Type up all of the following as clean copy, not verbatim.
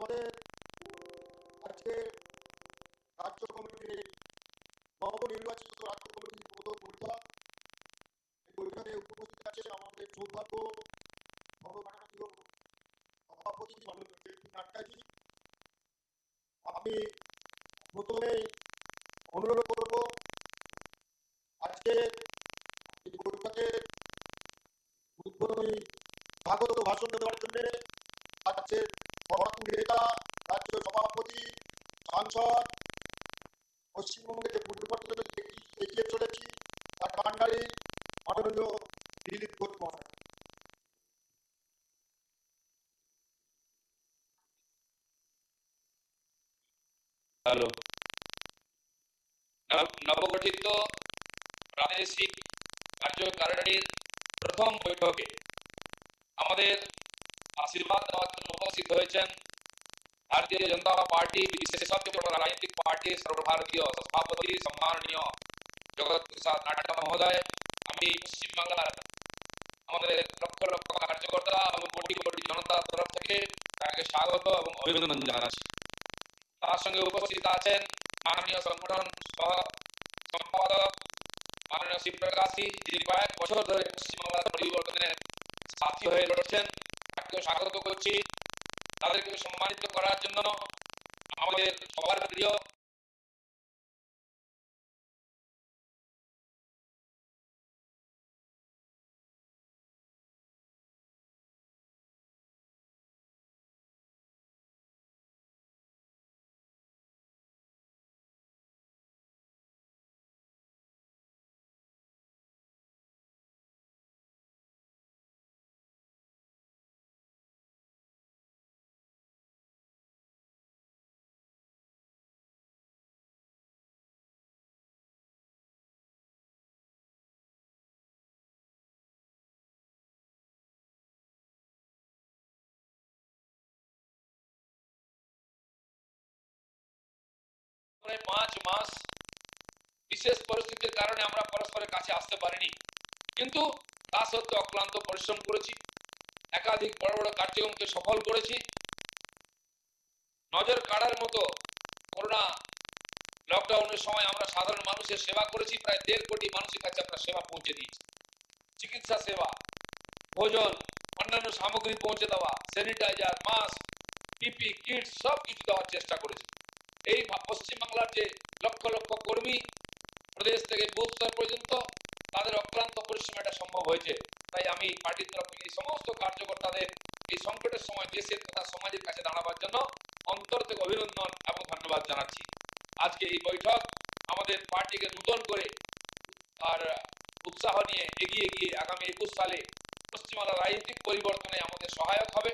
আমাদের আজকে রাজ্য কমিটির নবনির্বাচিত রাজ্য কমিটির প্রথম বৈঠক। এই বৈঠকে উপস্থিত আছেন আমাদের সৌভাগ্য সর্বভারতীয় সভাপতি মাননীয় জেপি নাড্ডাজি। আমি প্রথমে অনুরোধ করব আজকে এই বৈঠকে উদ্বোধনী স্বাগত ভাষণ দেওয়ার জন্য রাজ্যের বড় নেতা, রাজ্য সভাপতি, সাংসদ, পশ্চিমবঙ্গে যে পরিবর্তন এগিয়ে চলেছি তার কাণ্ডারি মাননীয় দিলীপ ঘোষ মহাশয়। হ্যালো, নবগঠিত প্রাদেশিক কার্যকারিণীর প্রথম বৈঠকে আমাদের আশীর্বাদ দেওয়ার জন্য উপস্থিত হয়েছেন भारतीय जनता पार्टी विशेषज्ञ राजनीतिक पार्टी सर्वभारतीय सभापति सम्माननीय जगत प्रसाद नाड্ডা महोदय। আমি পশ্চিম বাংলার আমাদের লক্ষ লক্ষ কার্যকর্তা এবং কোটি কোটি জনতার তরফ থেকে তাকে স্বাগত এবং অভিনন্দন জানাচ্ছি। তার সঙ্গে উপস্থিত আছেন মাননীয় সংগঠন সহ সম্পাদক মাননীয় শিবপ্রকাশী, যিনি কয়েক বছর ধরে পশ্চিমবাংলার পরিবর্তনের সাথী হয়ে লড়ছেন। তাকেও স্বাগত করছি। তাদেরকে সম্মানিত করার জন্য আমাদের সবার প্রিয় প্রায় 5 মাস বিশেষ পরিস্থিতির কারণে আমরা পরস্পরের কাছে আসতে পারিনি, কিন্তু তা সত্ত্বেও অক্লান্ত পরিশ্রম করেছি। একাধিক বড় বড় কার্যক্রমকে সফল করেছি। নজর কাড়ার মতো করোনা লকডাউনের সময় আমরা সাধারণ মানুষের সেবা করেছি। প্রায় 1.5 কোটি মানুষের কাছে আমরা সেবা পৌঁছে দিয়েছি। চিকিৎসা সেবা, ভোজন, অন্যান্য সামগ্রী পৌঁছে দেওয়া, স্যানিটাইজার, মাস্ক, পিপি কিট সব কিছু দেওয়ার চেষ্টা করেছি। এই পশ্চিমবাংলার যে লক্ষ লক্ষ কর্মী প্রদেশ থেকে বুথ স্তর পর্যন্ত তাদের অক্লান্ত পরিশ্রম এটা সম্ভব হয়েছে। তাই আমি পার্টির তরফ থেকে এই সমস্ত কার্যকর্তাদের এই সংকটের সময় দেশের তথা সমাজের কাছে দাঁড়াবার জন্য অন্তর থেকে অভিনন্দন এবং ধন্যবাদ জানাচ্ছি। আজকে এই বৈঠক আমাদের পার্টিকে নূতন করে আর উৎসাহ নিয়ে এগিয়ে গিয়ে আগামী 21 সালে পশ্চিমবাংলার রাজনৈতিক পরিবর্তনে আমাদের সহায়ক হবে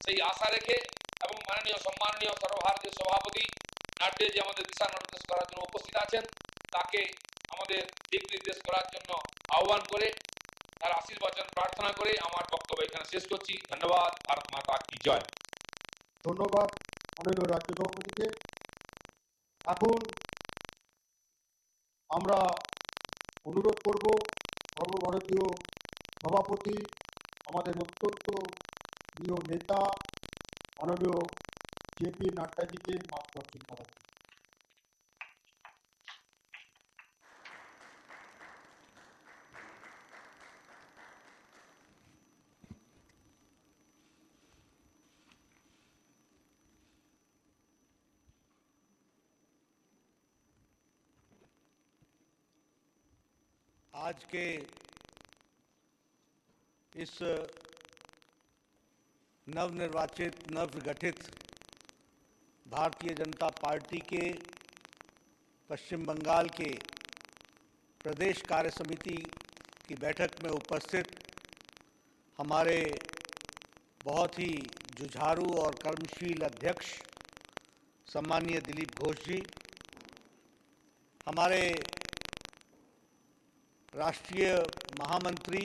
সেই আশা রেখে এবং মাননীয় সম্মাননীয় সর্বভারতীয় সভাপতি নাড্ডা যে আমাদের দিশা নির্দেশ করার জন্য উপস্থিত আছেন, তাকে আমাদের দিক নির্দেশ করার জন্য আহ্বান করে তার আশীর্বাচন প্রার্থনা করে আমার বক্তব্য এখানে শেষ করছি। ধন্যবাদ। ভারত মাতা কি জয়। ধন্যবাদ মাননীয় রাজ্য সভাপতিকে। এখন আমরা অনুরোধ করব সর্বভারতীয় সভাপতি আমাদের অত্যন্ত প্রিয় নেতা মাননীয় জেপি নাড্ডাজিকে মার্গদর্শন করার। आज के इस नवनिर्वाचित नवगठित भारतीय जनता पार्टी के पश्चिम बंगाल के प्रदेश कार्य समिति की बैठक में उपस्थित हमारे बहुत ही जुझारू और कर्मशील अध्यक्ष सम्माननीय दिलीप घोष जी, हमारे राष्ट्रीय महामंत्री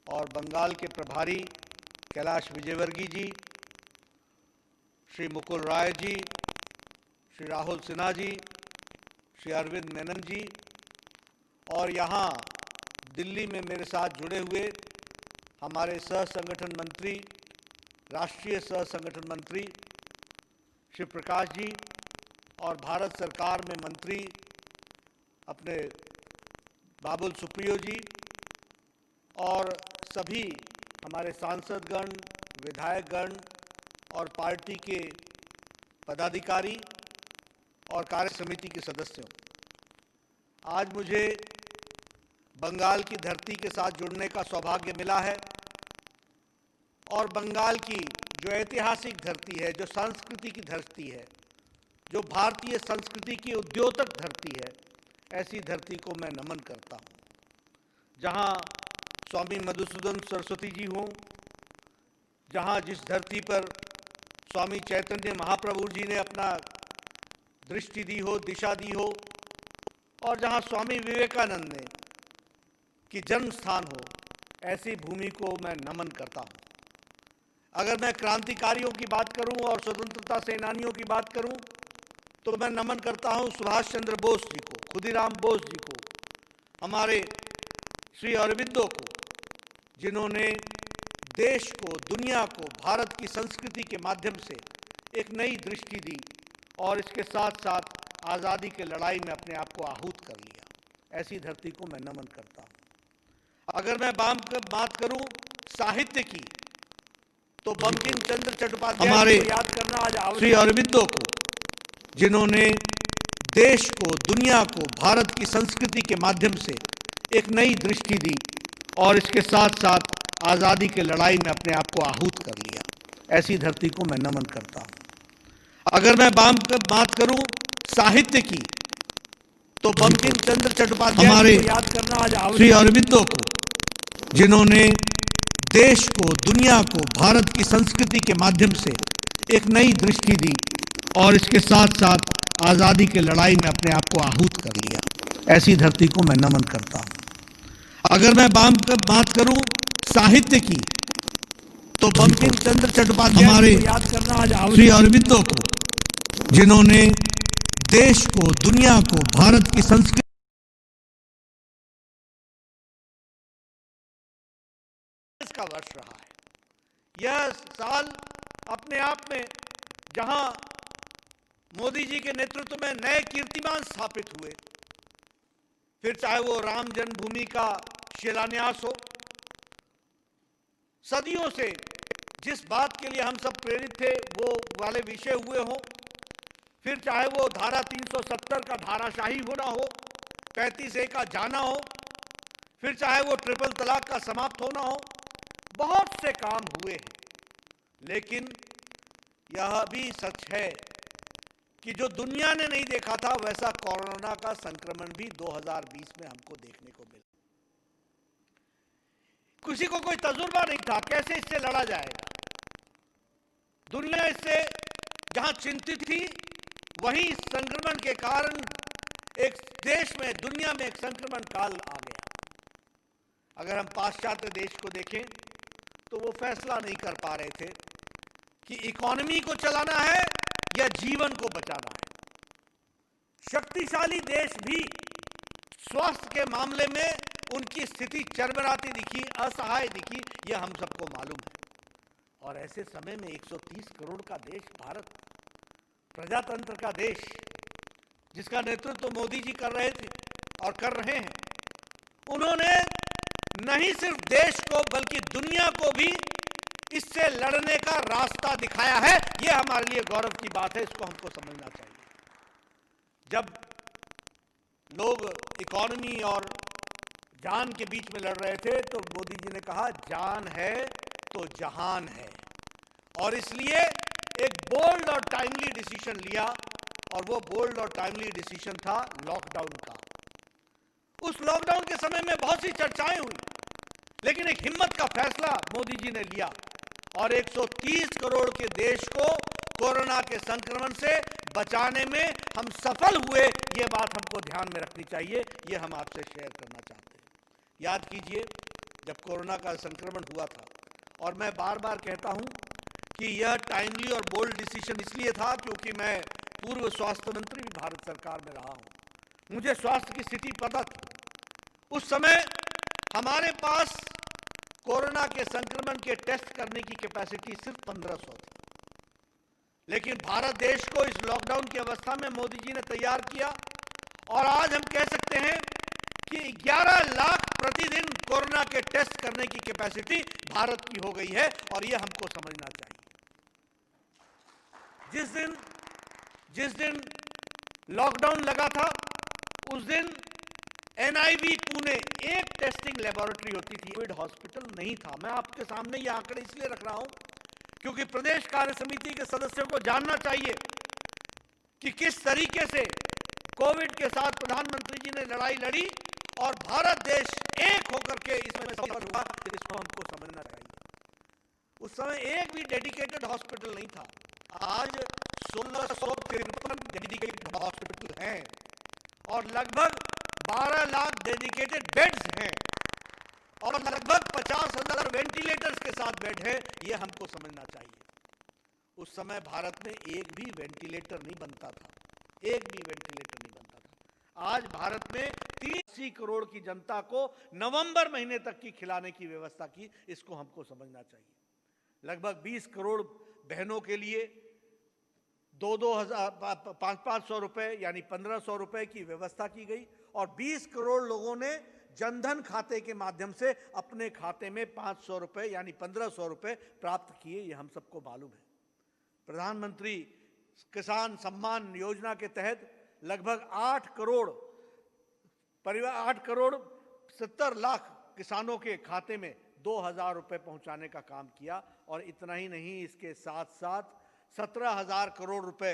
और बंगाल के प्रभारी कैलाश विजयवर्गीय जी, श्री मुकुल राय जी, श्री राहुल सिन्हा जी, श्री अरविंद मेनन जी, और यहाँ दिल्ली में मेरे साथ जुड़े हुए हमारे सह संगठन मंत्री, राष्ट्रीय सह संगठन मंत्री शिव प्रकाश जी और भारत सरकार में मंत्री अपने बाबुल सुप्रियो जी और सभी हमारे सांसदगण, विधायकगण और पार्टी के पदाधिकारी और कार्य समिति के सदस्यों, आज मुझे बंगाल की धरती के साथ जुड़ने का सौभाग्य मिला है और बंगाल की जो ऐतिहासिक धरती है, जो संस्कृति की धरती है, जो भारतीय संस्कृति की उद्योतक धरती है, ऐसी धरती को मैं नमन करता हूँ। जहाँ स्वामी मधुसूदन सरस्वती जी हों, जहाँ जिस धरती पर स्वामी चैतन्य महाप्रभु जी ने अपना दृष्टि दी हो, दिशा दी हो, और जहाँ स्वामी विवेकानंद ने की जन्म स्थान हो, ऐसी भूमि को मैं नमन करता हूँ। अगर मैं क्रांतिकारियों की बात करूं और स्वतंत्रता सेनानियों की बात करूं, तो मैं नमन करता हूं सुभाष चंद्र बोस जी को, खुदीराम बोस जी को, हमारे श्री अरबिंदो को, जिन्होंने देश को, दुनिया को भारत की संस्कृति के माध्यम से एक नई दृष्टि दी और इसके साथ साथ आज़ादी की लड़ाई में अपने आप को आहूत कर लिया। ऐसी धरती को मैं नमन करता हूं। अगर मैं बात करूं साहित्य की, तो बंकिम चंद्र चट्टोपाध्याय हमारे को याद करना आज आवश्यक। श्री अरबिंदो को, जिन्होंने देश को, दुनिया को भारत की संस्कृति के माध्यम से एक नई दृष्टि दी और इसके साथ साथ आज़ादी की लड़ाई में अपने आप को आहूत कर लिया। ऐसी धरती को मैं नमन करता हूं। अगर मैं बात करूं साहित्य की, तो बंकिम चंद्र चट्टोपाध्याय हमारे को याद करना आज आवश्यक। श्री अरबिंदो को, जिन्होंने देश को, दुनिया को भारत की संस्कृति के माध्यम से एक नई दृष्टि दी और इसके साथ साथ आज़ादी की लड़ाई में अपने आप को आहूत कर लिया। ऐसी धरती को मैं नमन करता हूं। अगर मैं बात करूं साहित्य की, तो बंकिम चंद्र चट्टोपाध्याय हमारे को याद करना आज आवश्यक। श्री अरबिंदो को, जिन्होंने देश को, दुनिया को भारत की संस्कृति का वर्ष रहा है। यह साल अपने आप में जहां मोदी जी के नेतृत्व में नए कीर्तिमान स्थापित हुए, फिर चाहे वो राम जन्मभूमि का शिलान्यास हो, सदियों से जिस बात के लिए हम सब प्रेरित थे वो वाले विषय हुए हों, फिर चाहे वो धारा 370 का धाराशाही होना हो, 35A का जाना हो, फिर चाहे वो ट्रिपल तलाक का समाप्त होना हो, बहुत से काम हुए हैं। लेकिन यह भी सच है कि जो दुनिया ने नहीं देखा था, वैसा कोरोना का संक्रमण भी 2020 में हमको देखने को मिला। किसी को कोई तजुर्बा नहीं था कैसे इससे लड़ा जाएगा। दुनिया इससे जहां चिंतित थी, वहीं इस संक्रमण के कारण एक देश में, दुनिया में एक संक्रमण काल आ गया। अगर हम पाश्चात्य देश को देखें, तो वो फैसला नहीं कर पा रहे थे कि इकोनॉमी को चलाना है या जीवन को बचाना है। शक्तिशाली देश भी स्वास्थ्य के मामले में उनकी स्थिति चरमराती दिखी, असहाय दिखी, यह हम सबको मालूम है। और ऐसे समय में 130 करोड़ का देश भारत, प्रजातंत्र का देश, जिसका नेतृत्व मोदी जी कर रहे थे और कर रहे हैं, उन्होंने नहीं सिर्फ देश को बल्कि दुनिया को भी इससे लड़ने का रास्ता दिखाया है। यह हमारे लिए गौरव की बात है, इसको हमको समझना चाहिए। जब लोग इकोनॉमी और जान के बीच में लड़ रहे थे, तो मोदी जी ने कहा जान है तो जहान है, और इसलिए एक बोल्ड और टाइमली डिसीजन लिया, और वो बोल्ड और टाइमली डिसीजन था लॉकडाउन का। उस लॉकडाउन के समय में बहुत सी चर्चाएं हुई, लेकिन एक हिम्मत का फैसला मोदी जी ने लिया और 130 करोड़ के देश को कोरोना के संक्रमण से बचाने में हम सफल हुए। ये बात हमको ध्यान में रखनी चाहिए, ये हम आपसे शेयर करना चाहते हैं। याद कीजिए, जब कोरोना का संक्रमण हुआ था, और मैं बार बार कहता हूं कि यह टाइमली और बोल्ड डिसीजन इसलिए था क्योंकि मैं पूर्व स्वास्थ्य मंत्री भी भारत सरकार में रहा हूं, मुझे स्वास्थ्य की स्थिति पता थी। उस समय हमारे पास कोरोना के संक्रमण के टेस्ट करने की कैपेसिटी सिर्फ 1500 थी। लेकिन भारत देश को इस लॉकडाउन की अवस्था में मोदी जी ने तैयार किया और आज हम कह सकते हैं कि 11 लाख प्रतिदिन कोरोना के टेस्ट करने की कैपेसिटी भारत की हो गई है और यह हमको समझना चाहिए। जिस दिन लॉकडाउन लगा था उस दिन एनआईवी पुणे एक टेस्टिंग लेबोरेटरी होती थी, कोविड हॉस्पिटल नहीं था। मैं आपके सामने ये आंकड़े इसलिए रख रहा हूं क्योंकि प्रदेश कार्य समिति के सदस्यों को जानना चाहिए कि किस तरीके से कोविड के साथ प्रधानमंत्री जी ने लड़ाई लड़ी और भारत देश एक होकर के इसमें सफल हुआ, इसको हमको समझना चाहिए। उस समय एक भी डेडिकेटेड हॉस्पिटल नहीं था। आज 1653 डेडिकेटेड हॉस्पिटल हैं और लगभग 12 लाख डेडिकेटेड बेड्स हैं और लगभग 50,000 वेंटिलेटर्स के साथ बेड है। यह हमको समझना चाहिए। उस समय भारत में एक भी वेंटिलेटर नहीं बनता था, एक भी वेंटिलेटर नहीं बनता था। आज भारत में 30 करोड़ की जनता को नवंबर महीने तक की खिलाने की व्यवस्था की, इसको हमको समझना चाहिए। लगभग 20 करोड़ बहनों के लिए 500 रुपए यानी 1500 रुपए की व्यवस्था की गई और 20 करोड़ लोगों ने जनधन खाते के माध्यम से अपने खाते में 500 रुपए यानी 1500 रुपए प्राप्त किए। यह हम सबको मालूम है। प्रधानमंत्री किसान सम्मान योजना के तहत लगभग 8 करोड़ 70 लाख किसानों के खाते में 2000 रुपए पहुंचाने का काम किया और इतना ही नहीं, इसके साथ साथ 17,000 करोड़ रुपए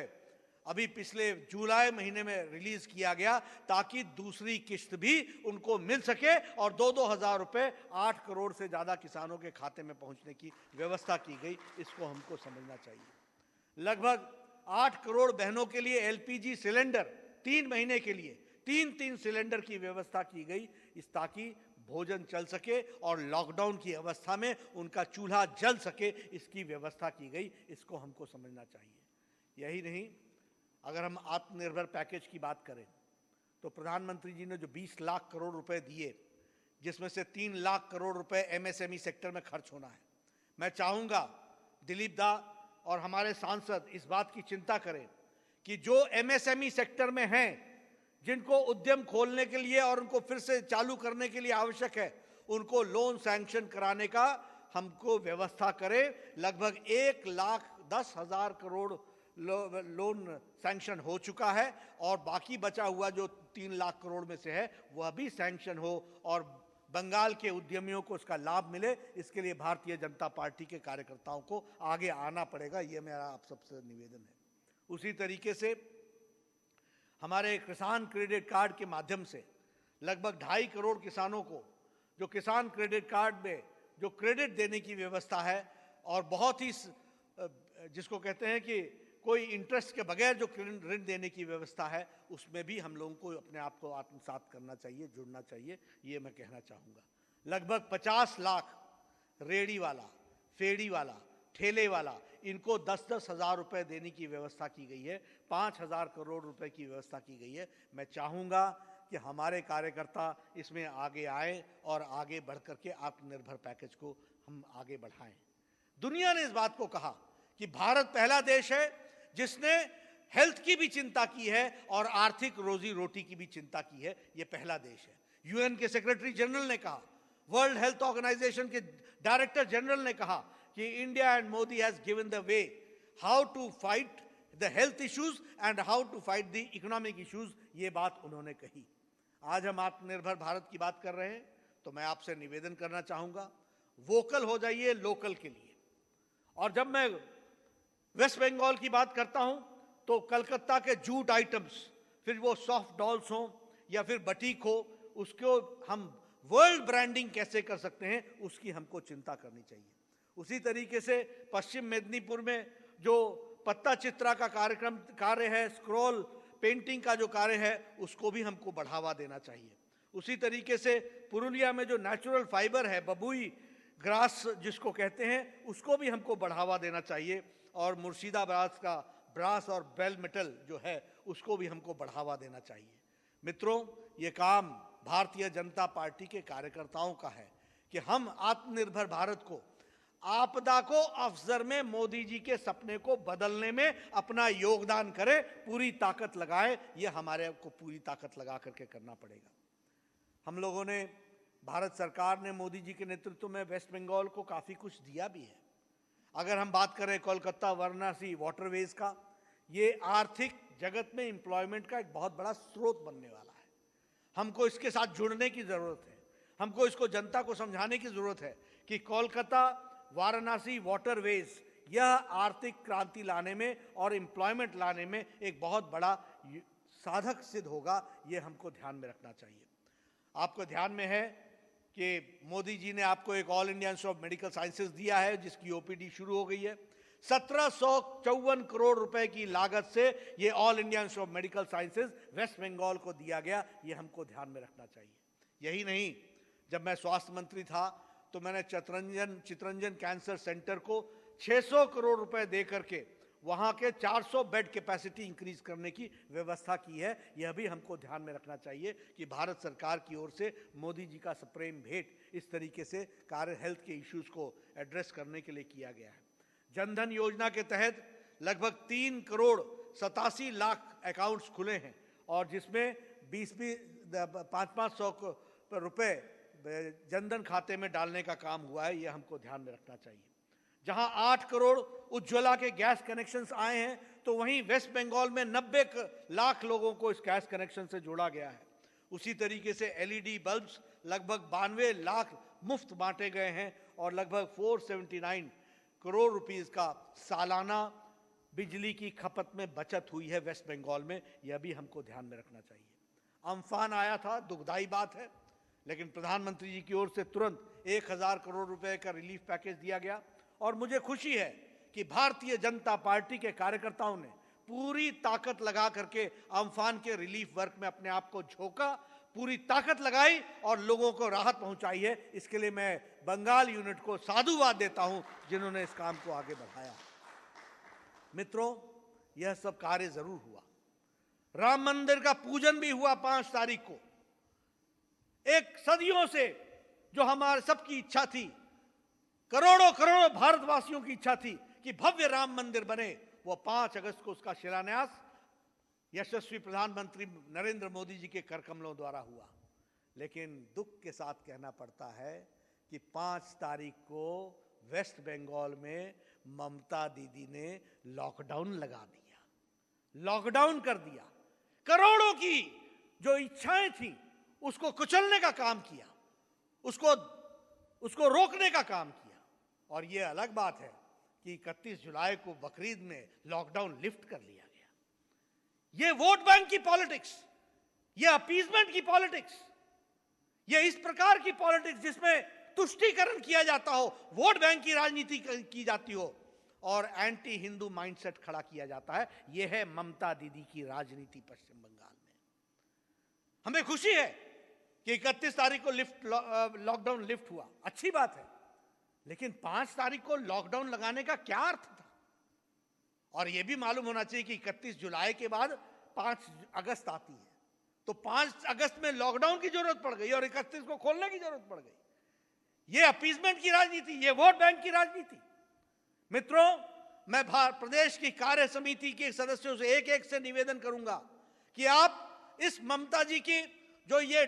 अभी पिछले जुलाई महीने में रिलीज किया गया ताकि दूसरी किस्त भी उनको मिल सके और 2-2 हजार रुपए 8 करोड़ से ज्यादा किसानों के खाते में पहुंचने की व्यवस्था की गई। इसको हमको समझना चाहिए। लगभग 8 करोड़ बहनों के लिए एलपीजी सिलेंडर 3 महीने के लिए 3-3 सिलेंडर की व्यवस्था की गई, इस ताकि भोजन चल सके और लॉकडाउन की अवस्था में उनका चूल्हा जल सके, इसकी व्यवस्था की गई। इसको हमको समझना चाहिए। यही नहीं, अगर हम आत्मनिर्भर पैकेज की बात करें तो प्रधानमंत्री जी ने जो 20 लाख करोड़ रुपए दिए, जिसमें से 3 लाख करोड़ रुपए एमएसएमई सेक्टर में खर्च होना है। मैं चाहूंगा दिलीप दा और हमारे सांसद इस बात की चिंता करें कि जो एमएसएमई सेक्टर में हैं, जिनको उद्यम खोलने के लिए और उनको फिर से चालू करने के लिए आवश्यक है, उनको लोन सैंक्शन कराने का हमको व्यवस्था करें। लगभग 1,10,000 करोड़ लोन सैंक्शन हो चुका है और बाकी बचा हुआ जो 3 लाख करोड़ में से है वह भी सैंक्शन हो और बंगाल के उद्यमियों को इसका लाभ मिले। इसके लिए भारतीय जनता पार्टी के कार्यकर्ताओं को आगे आना पड़ेगा, यह मेरा आप सबसे निवेदन है। उसी तरीके से हमारे किसान क्रेडिट कार्ड के माध्यम से लगभग 2.5 करोड़ किसानों को जो किसान क्रेडिट कार्ड में जो क्रेडिट देने की व्यवस्था है और बहुत ही जिसको कहते हैं कि कोई इंटरेस्ट के बगैर जो ऋण देने की व्यवस्था है, उसमें भी हम लोगों को अपने आप को आत्मसात करना चाहिए, जुड़ना चाहिए, ये मैं कहना चाहूँगा। लगभग 50 लाख रेडी वाला, फेरी वाला, ठेले वाला, इनको 10-10 हजार रुपए देने की व्यवस्था की गई है। 5,000 करोड़ रुपए की व्यवस्था की गई है। मैं चाहूँगा कि हमारे कार्यकर्ता इसमें आगे आए और आगे बढ़ करके आत्मनिर्भर पैकेज को हम आगे बढ़ाएं। दुनिया ने इस बात को कहा कि भारत पहला देश है जिसने हेल्थ की भी चिंता की है और आर्थिक रोजी रोटी की भी चिंता की है। यह पहला देश है। यूएन के सेक्रेटरी जनरल ने कहा, वर्ल्ड हेल्थ ऑर्गेनाइजेशन के डायरेक्टर जनरल ने कहा कि India and Modi has given the way how to fight the health issues and how to fight the economic issues. ये बात उन्होंने कही। आज हम आत्मनिर्भर भारत की बात कर रहे हैं तो मैं आपसे निवेदन करना चाहूंगा, वोकल हो जाइए लोकल के लिए। और जब मैं वेस्ट बंगाल की बात करता हूं तो कलकत्ता के जूट आइटम्स, फिर वो सॉफ्ट डॉल्स हों या फिर बटीक हो, उसको हम वर्ल्ड ब्रांडिंग कैसे कर सकते हैं, उसकी हमको चिंता करनी चाहिए। उसी तरीके से पश्चिम मेदिनीपुर में जो पत्ता चित्रा का कार्य है, स्क्रॉल पेंटिंग का जो कार्य है, उसको भी हमको बढ़ावा देना चाहिए। उसी तरीके से पुरुलिया में जो नेचुरल फाइबर है, बबुई ग्रास जिसको कहते हैं, उसको भी हमको बढ़ावा देना चाहिए। और मुर्शिदाबाद का ब्रास और बेल मेटल जो है, उसको भी हमको बढ़ावा देना चाहिए। मित्रों, ये काम भारतीय जनता पार्टी के कार्यकर्ताओं का है कि हम आत्मनिर्भर भारत को आपदा को अवसर में मोदी जी के सपने को बदलने में अपना योगदान करें, पूरी ताकत लगाएं। ये हमारे को पूरी ताकत लगा करके करना पड़ेगा। हम लोगों ने, भारत सरकार ने मोदी जी के नेतृत्व में वेस्ट बंगाल को काफी कुछ दिया भी है। अगर हम बात करें कोलकाता वाराणसी वाटरवेज का, ये आर्थिक जगत में एम्प्लॉयमेंट का एक बहुत बड़ा स्रोत बनने वाला है। हमको इसके साथ जुड़ने की जरूरत है। हमको इसको जनता को समझाने की जरूरत है कि कोलकाता वाराणसी वाटरवेज यह आर्थिक क्रांति लाने में और एम्प्लॉयमेंट लाने में एक बहुत बड़ा साधक सिद्ध होगा। ये हमको ध्यान में रखना चाहिए। आपको ध्यान में है कि मोदी जी ने आपको एक all India Institute of Medical sciences दिया है, जिसकी ओपीडी शुरू हो गई है। 1754 करोड़ रुपए की लागत से ये All India Institute of Medical Sciences West Bengal को दिया गया। ये हमको ध्यान में रखना चाहिए। यही नहीं, जब मैं स्वास्थ्य मंत्री था तो मैंने चितरंजन कैंसर सेंटर को 600 करोड़ रुपए दे करके वहां के 400 बेड कैपेसिटी इंक्रीज करने की व्यवस्था की है। यह भी हमको ध्यान में रखना चाहिए कि भारत सरकार की ओर से मोदी जी का सप्रेम भेंट इस तरीके से कार्य हेल्थ के इश्यूज को एड्रेस करने के लिए किया गया है। जनधन योजना के तहत लगभग 3 करोड़ 87 लाख अकाउंट्स खुले हैं और जिसमें 500 रुपए जनधन खाते में डालने का काम हुआ है। यह हमको ध्यान में रखना चाहिए। जहां 8 करोड़ उज्ज्वला के गैस कनेक्शंस आए हैं, तो वहीं वेस्ट बंगाल में 90 लाख लोगों को इस गैस कनेक्शन से जोड़ा गया है। उसी तरीके से एलईडी बल्ब्स लगभग 92 लाख मुफ्त बांटे गए हैं और लगभग 479 करोड़ रुपीस का सालाना बिजली की खपत में बचत हुई है वेस्ट बंगाल में। यह भी हमको ध्यान में रखना चाहिए। अम्फान आया था, दुखदाई बात है, लेकिन प्रधानमंत्री जी की ओर से तुरंत 1000 करोड़ रुपए का रिलीफ पैकेज दिया गया और मुझे खुशी है कि भारतीय जनता पार्टी के कार्यकर्ताओं ने पूरी ताकत लगा करके अम्फान के रिलीफ वर्क में अपने आप को झोंका, पूरी ताकत लगाई और लोगों को राहत पहुंचाई है। इसके लिए मैं बंगाल यूनिट को साधुवाद देता हूं, जिन्होंने इस काम को आगे बढ़ाया। मित्रों, यह सब कार्य जरूर हुआ। राम मंदिर का पूजन भी हुआ 5 तारीख को। एक सदियों से जो हमारे सबकी इच्छा थी, करोड़ों करोड़ों भारतवासियों की इच्छा थी कि भव्य राम मंदिर बने, वो 5 अगस्त को उसका शिलान्यास यशस्वी प्रधानमंत्री नरेंद्र मोदी जी के करकमलों द्वारा हुआ। लेकिन दुख के साथ कहना पड़ता है कि 5 तारीख को वेस्ट बंगाल में ममता दीदी ने लॉकडाउन लगा दिया, लॉकडाउन कर दिया। करोड़ों की जो इच्छाएं थी उसको कुचलने का काम किया, उसको रोकने का काम किया। और यह अलग बात है कि 31 जुलाई को बकरीद में लॉकडाउन लिफ्ट कर लिया गया। यह वोट बैंक की पॉलिटिक्स, यह अपीजमेंट की पॉलिटिक्स, यह इस प्रकार की पॉलिटिक्स जिसमें तुष्टीकरण किया जाता हो, वोट बैंक की राजनीति की जाती हो और एंटी हिंदू माइंडसेट खड़ा किया जाता है। यह है ममता दीदी की राजनीति पश्चिम बंगाल में। हमें खुशी है कि 31 तारीख को लॉकडाउन लिफ्ट हुआ, अच्छी बात है, लेकिन 5 तारीख को लॉकडाउन लगाने का क्या अर्थ था? और यह भी मालूम होना चाहिए कि 31 जुलाई के बाद 5 अगस्त आती है, तो 5 अगस्त में लॉकडाउन की जरूरत पड़ गई और 31 को खोलने की जरूरत पड़ गई। यह अपीजमेंट की राजनीति, यह वोट बैंक की राजनीति। मित्रों, मैं प्रदेश की कार्य समिति के सदस्यों से एक से निवेदन करूंगा कि आप इस ममता जी की जो ये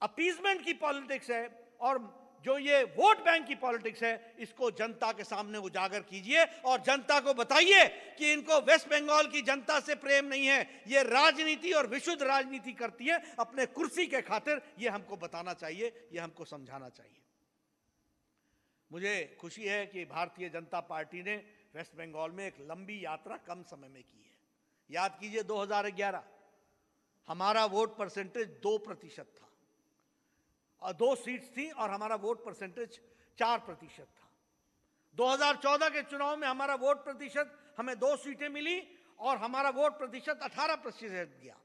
अपीजमेंट की पॉलिटिक्स है और जो ये वोट बैंक की पॉलिटिक्स है, इसको जनता के सामने उजागर कीजिए और जनता को बताइए कि इनको वेस्ट बंगाल की जनता से प्रेम नहीं है, ये राजनीति और विशुद्ध राजनीति करती है अपने कुर्सी के खातिर। ये हमको बताना चाहिए, ये हमको समझाना चाहिए। मुझे खुशी है कि भारतीय जनता पार्टी ने वेस्ट बंगाल में एक लंबी यात्रा कम समय में की है। याद कीजिए, 2011 हमारा वोट परसेंटेज 2% था और 2 सीट्स थी और हमारा वोट परसेंटेज 4% था। 2014 के चुनाव में हमारा वोट प्रतिशत, हमें 2 सीटें मिली और हमारा वोट प्रतिशत 18% गया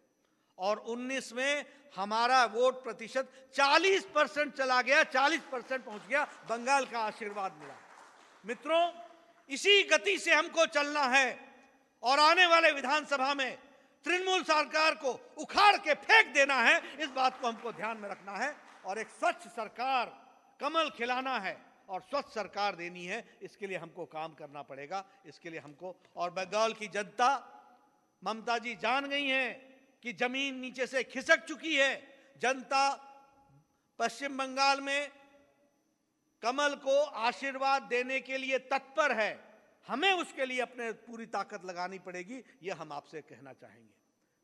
और 19 में हमारा वोट प्रतिशत 40% चला गया, 40% पहुंच गया। बंगाल का आशीर्वाद मिला। मित्रों, इसी गति से हमको चलना है और आने वाले विधानसभा में तृणमूल सरकार को उखाड़ के फेंक देना है। इस बात को हमको ध्यान में रखना है और एक स्वच्छ सरकार, कमल खिलाना है और स्वच्छ सरकार देनी है, इसके लिए हमको काम करना पड़ेगा। इसके लिए हमको, और बंगाल की जनता, ममता जी जान गई हैं कि जमीन नीचे से खिसक चुकी है। जनता पश्चिम बंगाल में कमल को आशीर्वाद देने के लिए तत्पर है। हमें उसके लिए अपने पूरी ताकत लगानी पड़ेगी, यह हम आपसे कहना चाहेंगे।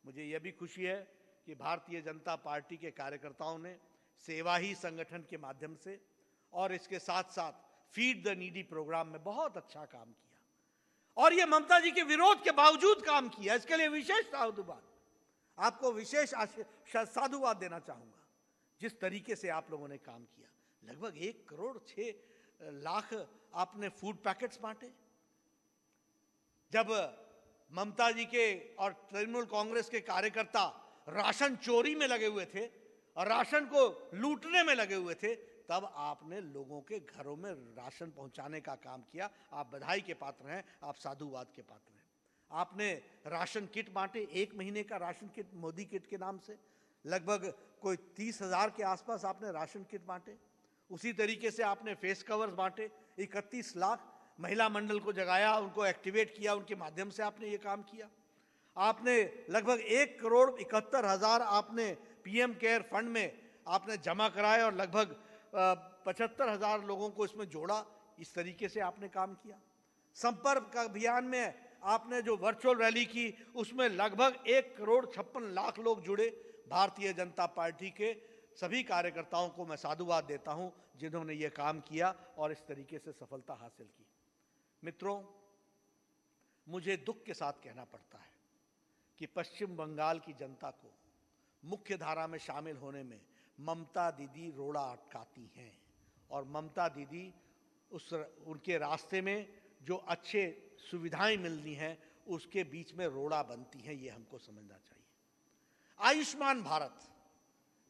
मुझे यह भी खुशी है कि भारतीय जनता पार्टी के कार्यकर्ताओं ने सेवा ही संगठन के माध्यम से और इसके साथ साथ फीड द नीडी प्रोग्राम में बहुत अच्छा काम किया, और यह ममता जी के विरोध के बावजूद काम किया। इसके लिए विशेष साधुवाद, आपको विशेष साधुवाद देना चाहूंगा। जिस तरीके से आप लोगों ने काम किया, लगभग 1 करोड़ 6 लाख आपने फूड पैकेट्स बांटे। जब ममता जी के और तृणमूल कांग्रेस के कार्यकर्ता राशन चोरी में लगे हुए थे और राशन को लूटने में लगे हुए थे, तब आपने लोगों के घरों में राशन पहुंचाने का काम किया। आप बधाई के पात्र हैं, आप साधुवाद के पात्र हैं। आपने राशन किट बांटे, 1 महीने का राशन किट मोदी किट के नाम से, लगभग कोई 30,000 के आसपास आपने राशन किट बांटे। उसी तरीके से आपने फेस कवर्स बांटे, 31 लाख महिला मंडल को जगाया, उनको एक्टिवेट किया, उनके माध्यम से आपने ये काम किया। आपने लगभग 1 करोड़ 71 हजार आपने पीएम केयर फंड में आपने जमा कराए और लगभग 75,000 लोगों को इसमें जोड़ा। इस तरीके से आपने काम किया। संपर्क अभियान में आपने जो वर्चुअल रैली की, उसमें लगभग 1 करोड़ 56 लाख लोग जुड़े। भारतीय जनता पार्टी के सभी कार्यकर्ताओं को मैं साधुवाद देता हूं, जिन्होंने ये काम किया और इस तरीके से सफलता हासिल की। मित्रों, मुझे दुख के साथ कहना पड़ता है कि पश्चिम बंगाल की जनता को मुख्य धारा में शामिल होने में ममता दीदी रोड़ा अटकाती हैं, और ममता दीदी उनके रास्ते में जो अच्छे सुविधाएं मिलनी हैं उसके बीच में रोड़ा बनती हैं। ये हमको समझना चाहिए। आयुष्मान भारत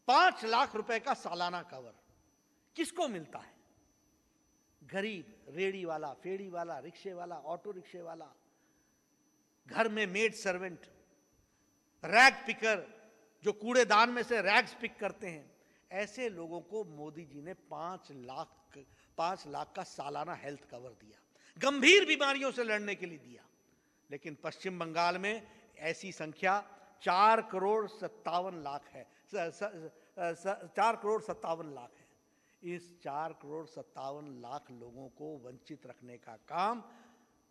5 लाख रुपए का सालाना कवर किसको मिलता है? गरीब, रेड़ी वाला, फेड़ी वाला, रिक्शे वाला, ऑटो रिक्शे वाला, घर में मेड सर्वेंट, रैग पिकर, जो कूड़ेदान में से रैग्स पिक करते हैं, ऐसे लोगों को मोदी जी ने 5 लाख का सालाना हेल्थ कवर दिया, गंभीर बीमारियों से लड़ने के लिए दिया। लेकिन पश्चिम बंगाल में ऐसी संख्या 4 करोड़ 57 लाख है, 4 करोड़ 57 लाख है। इस 4 करोड़ 57 लाख लोगों को वंचित रखने का काम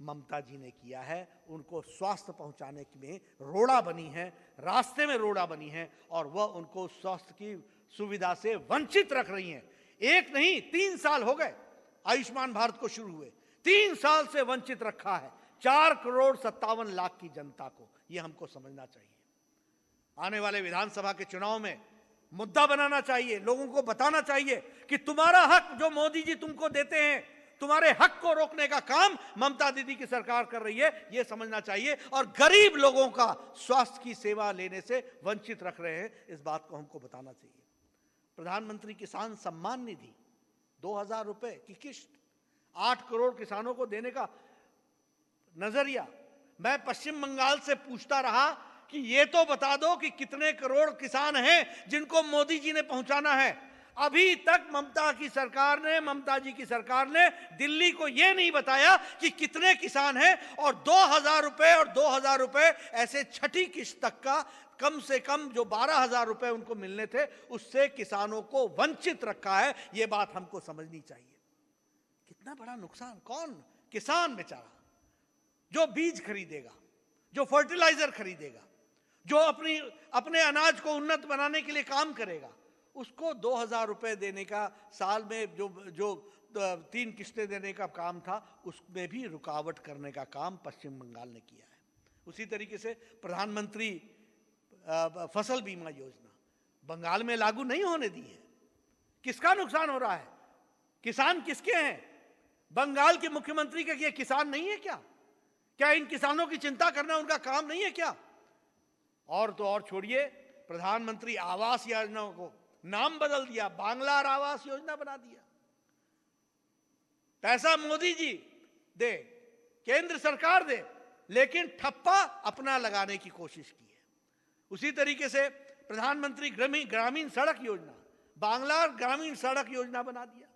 ममता जी ने किया है। उनको स्वास्थ्य पहुंचाने में रोड़ा बनी है, रास्ते में रोड़ा बनी है, और वह उनको स्वास्थ्य की सुविधा से वंचित रख रही हैं। 1 नहीं 3 साल हो गए आयुष्मान भारत को शुरू हुए, 3 साल से वंचित रखा है 4 करोड़ 57 लाख की जनता को। यह हमको समझना चाहिए। आने वाले विधानसभा के चुनाव में मुद्दा बनाना चाहिए, लोगों को बताना चाहिए कि तुम्हारा हक जो मोदी जी तुमको देते हैं, तुम्हारे हक को रोकने का काम ममता दीदी की सरकार कर रही है, यह समझना चाहिए। और गरीब लोगों का स्वास्थ्य की सेवा लेने से वंचित रख रहे हैं, इस बात को हमको बताना चाहिए। प्रधानमंत्री किसान सम्मान निधि 2,000 रुपए की किश्त 8 करोड़ किसानों को देने का नजरिया, मैं पश्चिम बंगाल से पूछता रहा कि ये तो बता दो कि कितने करोड़ किसान हैं जिनको मोदी जी ने पहुंचाना है। अभी तक ममता जी की सरकार ने दिल्ली को यह नहीं बताया कि कितने किसान हैं, और 2,000 रुपए और 2,000 रुपए ऐसे छठी किश्त तक का कम से कम जो 12,000 रुपए उनको मिलने थे, उससे किसानों को वंचित रखा है। यह बात हमको समझनी चाहिए। कितना बड़ा नुकसान। कौन? किसान बेचारा, जो बीज खरीदेगा, जो फर्टिलाइजर खरीदेगा, जो अपने अनाज को उन्नत बनाने के लिए काम करेगा, उसको 2,000 रुपए देने का साल में जो 3 किश्तें देने का काम था, उसमें भी रुकावट करने का काम पश्चिम बंगाल ने किया है। उसी तरीके से प्रधानमंत्री फसल बीमा योजना बंगाल में लागू नहीं होने दी है। किसका नुकसान हो रहा है? किसान किसके हैं? बंगाल के मुख्यमंत्री के ये किसान नहीं है क्या? क्या इन किसानों की चिंता करना उनका काम नहीं है क्या? और तो और छोड़िए, प्रधानमंत्री आवास योजना को नाम बदल दिया, बांग्लार आवास योजना बना दिया। पैसा मोदी जी दे, केंद्र सरकार दे, लेकिन ठप्पा अपना लगाने की कोशिश की है। उसी तरीके से प्रधानमंत्री ग्रामीण सड़क योजना, बांग्लार ग्रामीण सड़क योजना बना दिया।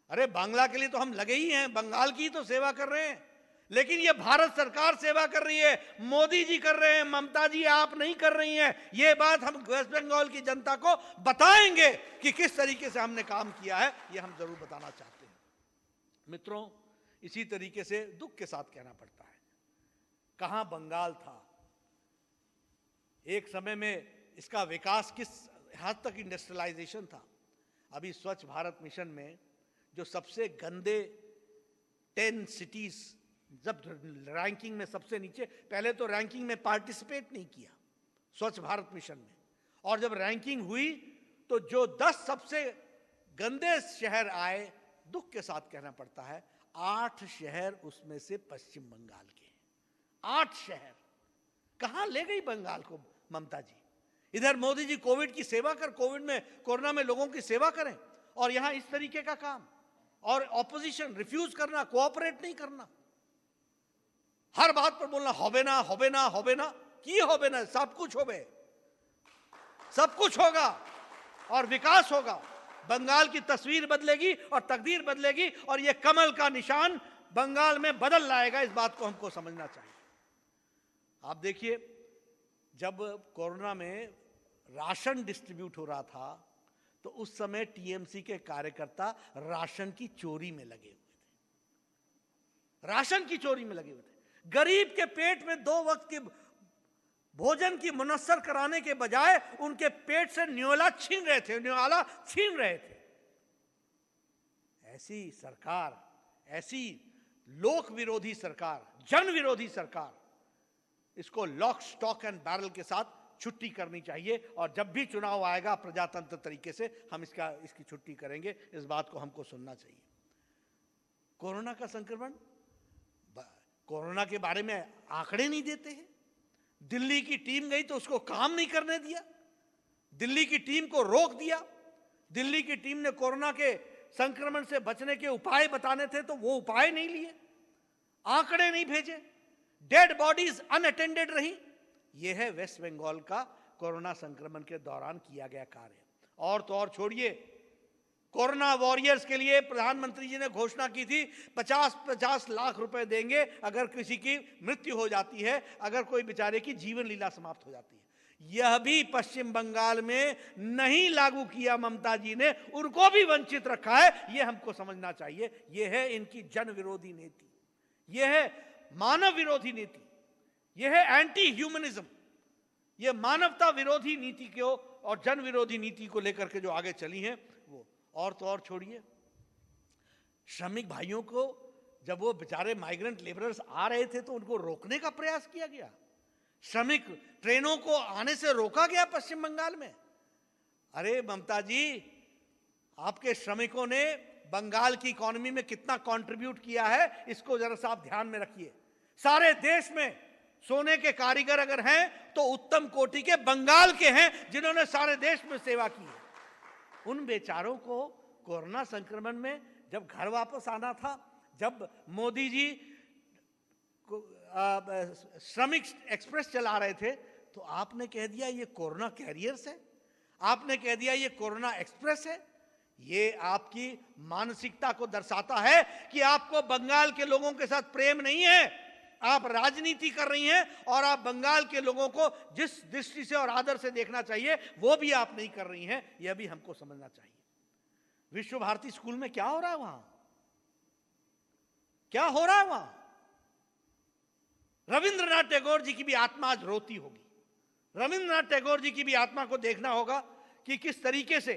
अरे बांग्ला के लिए तो हम लगे ही हैं, बंगाल की तो सेवा कर रहे हैं, लेकिन ये भारत सरकार सेवा कर रही है, मोदी जी कर रहे हैं, ममता जी आप नहीं कर रही हैं। ये बात हम वेस्ट बंगाल की जनता को बताएंगे कि किस तरीके से हमने काम किया है, ये हम जरूर बताना चाहते हैं। मित्रों, इसी तरीके से दुख के साथ कहना पड़ता है, कहां बंगाल था एक समय में, इसका विकास किस हद तक इंडस्ट्रियलाइजेशन था। अभी स्वच्छ भारत मिशन में जो सबसे गंदे 10 सिटीज, जब रैंकिंग में सबसे नीचे, पहले तो रैंकिंग में पार्टिसिपेट नहीं किया स्वच्छ भारत मिशन में, और जब रैंकिंग हुई तो जो 10 सबसे गंदे शहर आए, दुख के साथ कहना पड़ता है 8 शहर उसमें से पश्चिम बंगाल के। 8 शहर कहां ले गई बंगाल को ममता जी? इधर मोदी जी कोविड की सेवा कर, कोविड में, कोरोना में लोगों की सेवा करें, और यहां इस तरीके का काम, और ऑपोजिशन रिफ्यूज करना, कोऑपरेट नहीं करना, हर बात पर बोलना होबे ना होबे ना होबे ना। की होबे ना? सब कुछ होबे, सब कुछ होगा और विकास होगा। बंगाल की तस्वीर बदलेगी और तकदीर बदलेगी, और यह कमल का निशान बंगाल में बदल लाएगा। इस बात को हमको समझना चाहिए। आप देखिए, जब कोरोना में राशन डिस्ट्रीब्यूट हो रहा था तो उस समय टीएमसी के कार्यकर्ता राशन की चोरी में लगे हुए थे, राशन की चोरी में लगे हुए थे। गरीब के पेट में 2 वक्त के भोजन की मुनस्सर कराने के बजाय उनके पेट से न्योला छीन रहे थे, न्योला छीन रहे थे। ऐसी सरकार, ऐसी लोक विरोधी सरकार, जन विरोधी सरकार, इसको लॉक स्टॉक एंड बैरल के साथ छुट्टी करनी चाहिए, और जब भी चुनाव आएगा प्रजातंत्र तरीके से हम इसकी छुट्टी करेंगे। इस बात को हमको सुनना चाहिए। कोरोना का संक्रमण, कोरोना के बारे में आंकड़े नहीं देते हैं। दिल्ली की टीम गई तो उसको काम नहीं करने दिया, दिल्ली की टीम को रोक दिया। दिल्ली की टीम ने कोरोना के संक्रमण से बचने के उपाय बताने थे तो वो उपाय नहीं लिए, आंकड़े नहीं भेजे, डेड बॉडीज अनअटेंडेड रही। यह है वेस्ट बंगाल का कोरोना संक्रमण के दौरान किया गया कार्य। और तो और छोड़िए, कोरोना वॉरियर्स के लिए प्रधानमंत्री जी ने घोषणा की थी 50-50 लाख रुपए देंगे अगर किसी की मृत्यु हो जाती है, अगर कोई बेचारे की जीवन लीला समाप्त हो जाती है। यह भी पश्चिम बंगाल में नहीं लागू किया ममता जी ने, उनको भी वंचित रखा है। यह हमको समझना चाहिए। यह है इनकी जन विरोधी नीति, यह है मानव विरोधी नीति, यह है एंटी ह्यूमनिज्म। यह मानवता विरोधी नीति को और जन विरोधी नीति को लेकर के जो आगे चली हैं वो। और तो और छोड़िए, श्रमिक भाइयों को जब वो बेचारे माइग्रेंट लेबरर्स आ रहे थे तो उनको रोकने का प्रयास किया गया, श्रमिक ट्रेनों को आने से रोका गया पश्चिम बंगाल में। अरे ममता जी, आपके श्रमिकों ने बंगाल की इकोनॉमी में कितना कंट्रीब्यूट किया है, इसको जरा सा आप ध्यान में रखिए। सारे देश में सोने के कारीगर अगर हैं तो उत्तम कोटि के बंगाल के हैं, जिन्होंने सारे देश में सेवा की है। उन बेचारों को कोरोना संक्रमण में जब घर वापस आना था, जब मोदी जी श्रमिक एक्सप्रेस चला रहे थे, तो आपने कह दिया ये कोरोना कैरियर्स है, आपने कह दिया ये कोरोना एक्सप्रेस है। ये आपकी मानसिकता को दर्शाता है कि आपको बंगाल के लोगों के साथ प्रेम नहीं है, आप राजनीति कर रही हैं, और आप बंगाल के लोगों को जिस दृष्टि से और आदर से देखना चाहिए वो भी आप नहीं कर रही हैं। यह भी हमको समझना चाहिए। विश्व भारती स्कूल में क्या हो रहा है, वहां क्या हो रहा है? वहां रविंद्रनाथ टैगोर जी की भी आत्मा आज रोती होगी। रविंद्रनाथ टैगोर जी की भी आत्मा को देखना होगा कि किस तरीके से,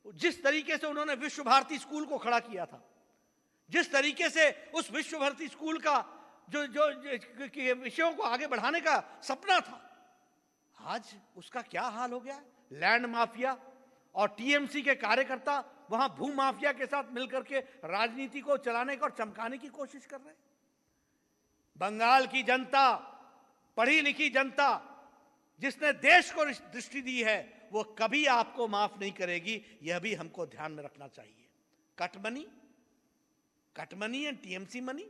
जिस तरीके से उन्होंने विश्व भारती स्कूल को खड़ा किया था, जिस तरीके से उस विश्व भारती स्कूल का जो विषयों को आगे बढ़ाने का सपना था, आज उसका क्या हाल हो गया। लैंड माफिया और टीएमसी के कार्यकर्ता वहां भू माफिया के साथ मिलकर के राजनीति को चलाने का और चमकाने की कोशिश कर रहे हैं। बंगाल की जनता, पढ़ी लिखी जनता, जिसने देश को दृष्टि दी है, वो कभी आपको माफ नहीं करेगी। यह भी हमको ध्यान में रखना चाहिए। Cut money and TMC money.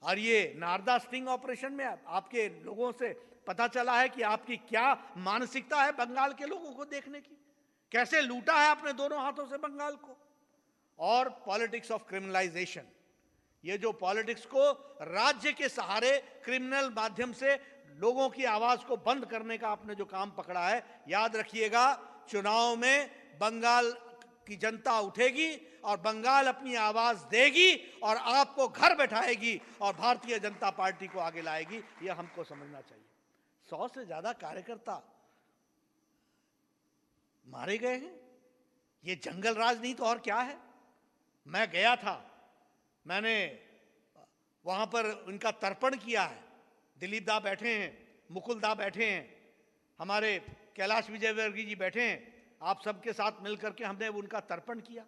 और ये नारदा स्टिंग ऑपरेशन में आपके लोगों से पता चला है कि आपकी क्या मानसिकता है बंगाल के लोगों को देखने की, कैसे लूटा है आपने दोनों हाथों से बंगाल को। और पॉलिटिक्स ऑफ क्रिमिनलाइजेशन। ये जो पॉलिटिक्स को राज्य के सहारे क्रिमिनल माध्यम से लोगों की आवाज को बंद करने का आपने जो काम पकड़ा है, याद रखिएगा चुनाव में बंगाल की जनता उठेगी और बंगाल अपनी आवाज देगी और आपको घर बैठाएगी और भारतीय जनता पार्टी को आगे लाएगी। यह हमको समझना चाहिए। 100 से ज्यादा कार्यकर्ता मारे गए हैं। ये जंगल राज नहीं तो और क्या है। मैं गया था, मैंने वहां पर उनका तर्पण किया है। दिलीप दा बैठे हैं, मुकुल दा बैठे हैं, हमारे कैलाश विजयवर्गीय जी बैठे हैं, आप सबके साथ मिलकर के हमने उनका तर्पण किया।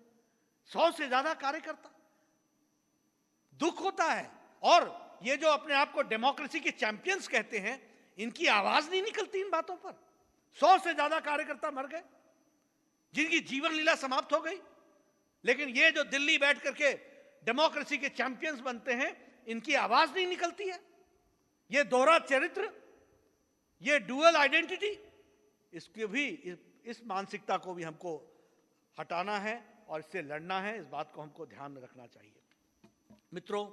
100 से ज्यादा कार्यकर्ता। दुख होता है। और ये जो अपने आप को डेमोक्रेसी के चैंपियंस कहते हैं, इनकी आवाज नहीं निकलती इन बातों पर। 100 से ज्यादा कार्यकर्ता मर गए, जिनकी जीवन लीला समाप्त हो गई। लेकिन ये जो दिल्ली बैठ करके डेमोक्रेसी के चैंपियंस बनते हैं, इनकी आवाज नहीं निकलती है। ये दोहरा चरित्र, ये डुअल आइडेंटिटी, इसके भी इस मानसिकता को भी हमको हटाना है और इससे लड़ना है। इस बात को हमको ध्यान में रखना चाहिए। मित्रों,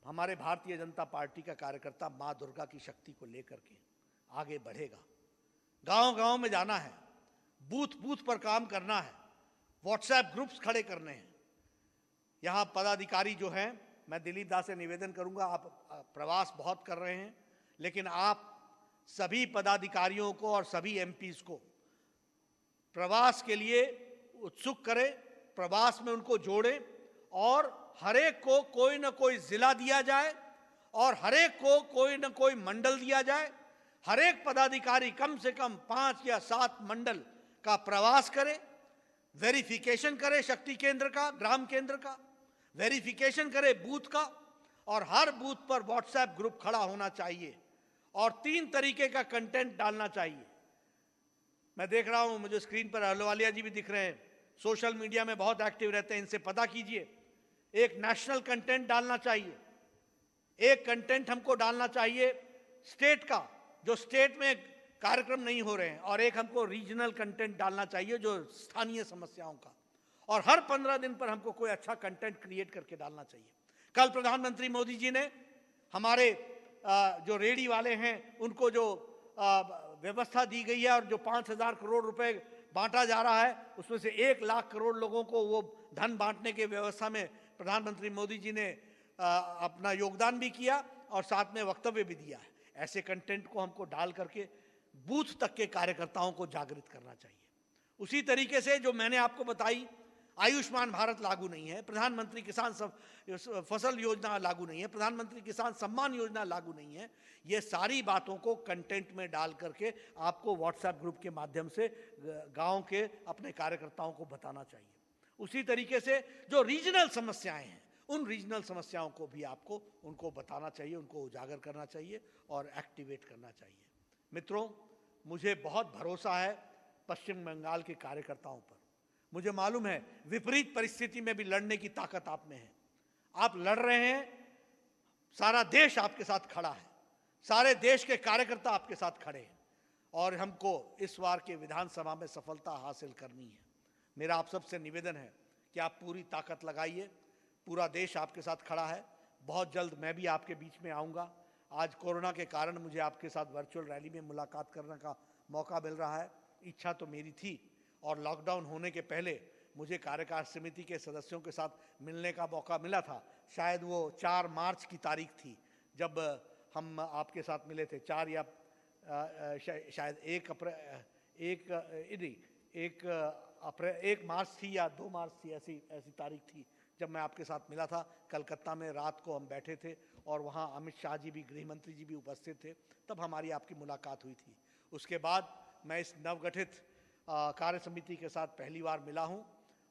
हमारे भारतीय जनता पार्टी का कार्यकर्ता मां दुर्गा की शक्ति को लेकर के आगे बढ़ेगा। गांव-गांव में जाना है, बूथ पर काम करना है, व्हाट्सएप ग्रुप्स खड़े करने हैं। यहां पदाधिकारी जो हैं, मैं दिलीप दास से निवेदन करूंगा, आप प्रवास बहुत कर रहे हैं, लेकिन आप सभी पदाधिकारियों को और सभी एमपीज को प्रवास के लिए उत्सुक करें, प्रवास में उनको जोड़ें और हरेक को कोई ना कोई जिला दिया जाए और हरेक को कोई ना कोई मंडल दिया जाए। हरेक पदाधिकारी कम से कम 5 या 7 मंडल का प्रवास करे, वेरिफिकेशन करे शक्ति केंद्र का, ग्राम केंद्र का, वेरिफिकेशन करे बूथ का, और हर बूथ पर व्हाट्सएप ग्रुप खड़ा होना चाहिए और 3 तरीके का कंटेंट डालना चाहिए। मैं देख रहा हूं, मुझे स्क्रीन पर अहलुवालिया जी भी दिख रहे हैं, सोशल मीडिया में बहुत एक्टिव रहते हैं, इनसे पता कीजिए। एक नेशनल कंटेंट डालना चाहिए, एक कंटेंट हमको डालना चाहिए स्टेट का, जो स्टेट में कार्यक्रम नहीं हो रहे हैं, और एक हमको रीजनल कंटेंट डालना चाहिए जो स्थानीय समस्याओं का, और हर 15 दिन पर हमको कोई अच्छा कंटेंट क्रिएट करके डालना चाहिए। कल प्रधानमंत्री मोदी जी ने हमारे जो रेडी वाले हैं उनको जो व्यवस्था दी गई है और जो 5,000 करोड़ रुपए बांटा जा रहा है, उसमें से 1 लाख करोड़ लोगों को वो धन बांटने के व्यवस्था में प्रधानमंत्री मोदी जी ने अपना योगदान भी किया और साथ में वक्तव्य भी दिया है। ऐसे कंटेंट को हमको डाल करके बूथ तक के कार्यकर्ताओं को जागृत करना चाहिए। उसी तरीके से जो मैंने आपको बताई, आयुष्मान भारत लागू नहीं है, प्रधानमंत्री किसान फसल योजना लागू नहीं है, प्रधानमंत्री किसान सम्मान योजना लागू नहीं है, ये सारी बातों को कंटेंट में डाल करके आपको व्हाट्सएप ग्रुप के माध्यम से गांव के अपने कार्यकर्ताओं को बताना चाहिए। उसी तरीके से जो रीजनल समस्याएं हैं, उन रीजनल समस्याओं को भी आपको उनको बताना चाहिए, उनको उजागर करना चाहिए और एक्टिवेट करना चाहिए। मित्रों, मुझे बहुत भरोसा है पश्चिम बंगाल के कार्यकर्ताओं पर। मुझे मालूम है विपरीत परिस्थिति में भी लड़ने की ताकत आप में है। आप लड़ रहे हैं, सारा देश आपके साथ खड़ा है, सारे देश के कार्यकर्ता आपके साथ खड़े हैं और हमको इस बार के विधानसभा में सफलता हासिल करनी है। मेरा आप सबसे निवेदन है कि आप पूरी ताकत लगाइए, पूरा देश आपके साथ खड़ा है। बहुत जल्द मैं भी आपके बीच में आऊँगा। आज कोरोना के कारण मुझे आपके साथ वर्चुअल रैली में मुलाकात करने का मौका मिल रहा है। इच्छा तो मेरी थी और लॉकडाउन होने के पहले मुझे कार्यकारिणी समिति के सदस्यों के साथ मिलने का मौका मिला था। शायद वो 4 मार्च की तारीख थी जब हम आपके साथ मिले थे। 4 या शायद 1 मार्च थी या 2 मार्च थी, ऐसी तारीख थी जब मैं आपके साथ मिला था। कलकत्ता में रात को हम बैठे थे और वहाँ अमित शाह जी भी, गृह मंत्री जी भी उपस्थित थे, तब हमारी आपकी मुलाकात हुई थी। उसके बाद मैं इस नवगठित कार्य समिति के साथ पहली बार मिला हूं।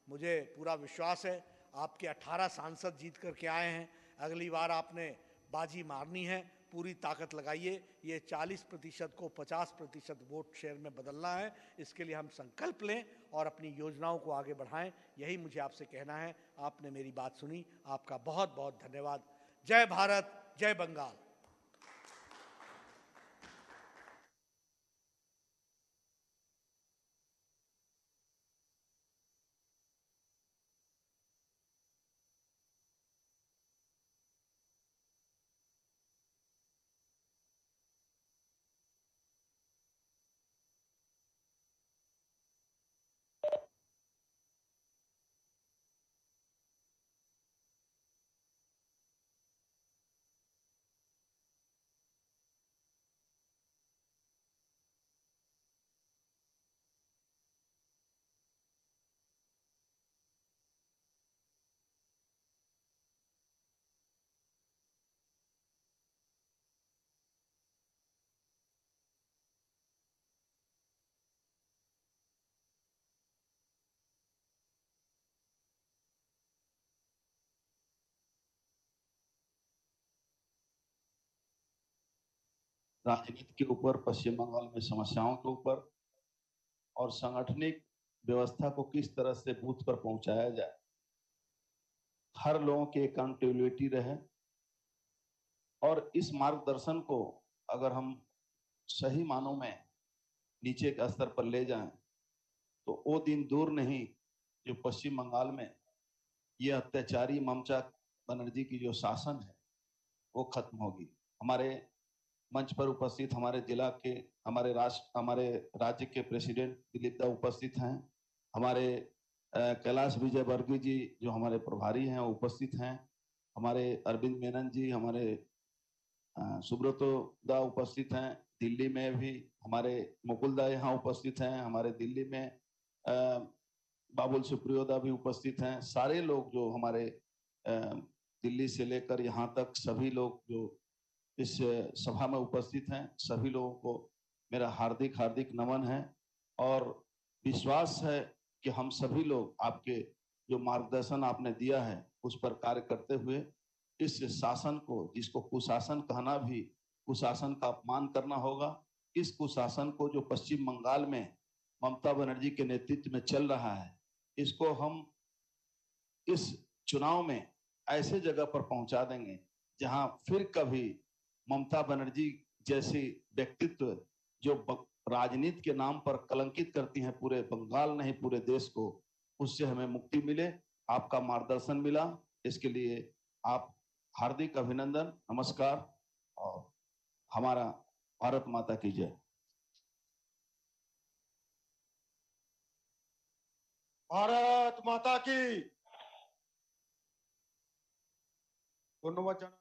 मुझे पूरा विश्वास है आपके 18 सांसद जीत करके आए हैं, अगली बार आपने बाजी मारनी है, पूरी ताकत लगाइए। ये 40% को 50% वोट शेयर में बदलना है। इसके लिए हम संकल्प लें और अपनी योजनाओं को आगे बढ़ाएं। यही मुझे आपसे कहना है। आपने मेरी बात सुनी, आपका बहुत बहुत धन्यवाद। जय भारत, जय बंगाल। राजनीति के ऊपर, पश्चिम बंगाल में समस्याओं के ऊपर और सांगठनिक व्यवस्था को किस तरह से बूथ पर पहुंचाया जाए, हर लोगों की अकाउंटेबिलिटी रहे। और इस मार्गदर्शन को अगर हम सही मानों में नीचे के स्तर पर ले जाएं तो वो दिन दूर नहीं जो पश्चिम बंगाल में ये अत्याचारी ममता बनर्जी की जो शासन है वो खत्म होगी। हमारे मंच पर उपस्थित हमारे जिला के, हमारे राज्य के प्रेसिडेंट दिलीप दा उपस्थित हैं। हमारे कैलाश विजयवर्गीय जी जो हमारे प्रभारी हैं वो उपस्थित हैं। हमारे अरविंद मेनन जी, हमारे सुब्रतो दा उपस्थित हैं। दिल्ली में भी हमारे मुकुल दा यहाँ उपस्थित हैं। हमारे दिल्ली में बाबुल सुप्रियोदा भी उपस्थित हैं। सारे लोग जो हमारे दिल्ली से लेकर यहाँ तक सभी लोग जो इस सभा में उपस्थित हैं, सभी लोगों को मेरा हार्दिक हार्दिक नमन है और विश्वास है कि हम सभी लोग आपके जो मार्गदर्शन आपने दिया है उस पर कार्य करते हुए इस शासन को, जिसको कुशासन कहना भी कुशासन का अपमान करना होगा, इस कुशासन को जो पश्चिम बंगाल में ममता बनर्जी के नेतृत्व में चल रहा है, इसको हम इस चुनाव में ऐसे जगह पर पहुंचा देंगे जहां फिर कभी ममता बनर्जी जैसी व्यक्तित्व जो राजनीति के नाम पर कलंकित करती हैं पूरे बंगाल नहीं पूरे देश को, उससे हमें मुक्ति मिले। आपका मार्गदर्शन मिला, इसके लिए आप हार्दिक अभिनंदन, नमस्कार और हमारा भारत माता की जय। भारत माता की। धन्यवाद।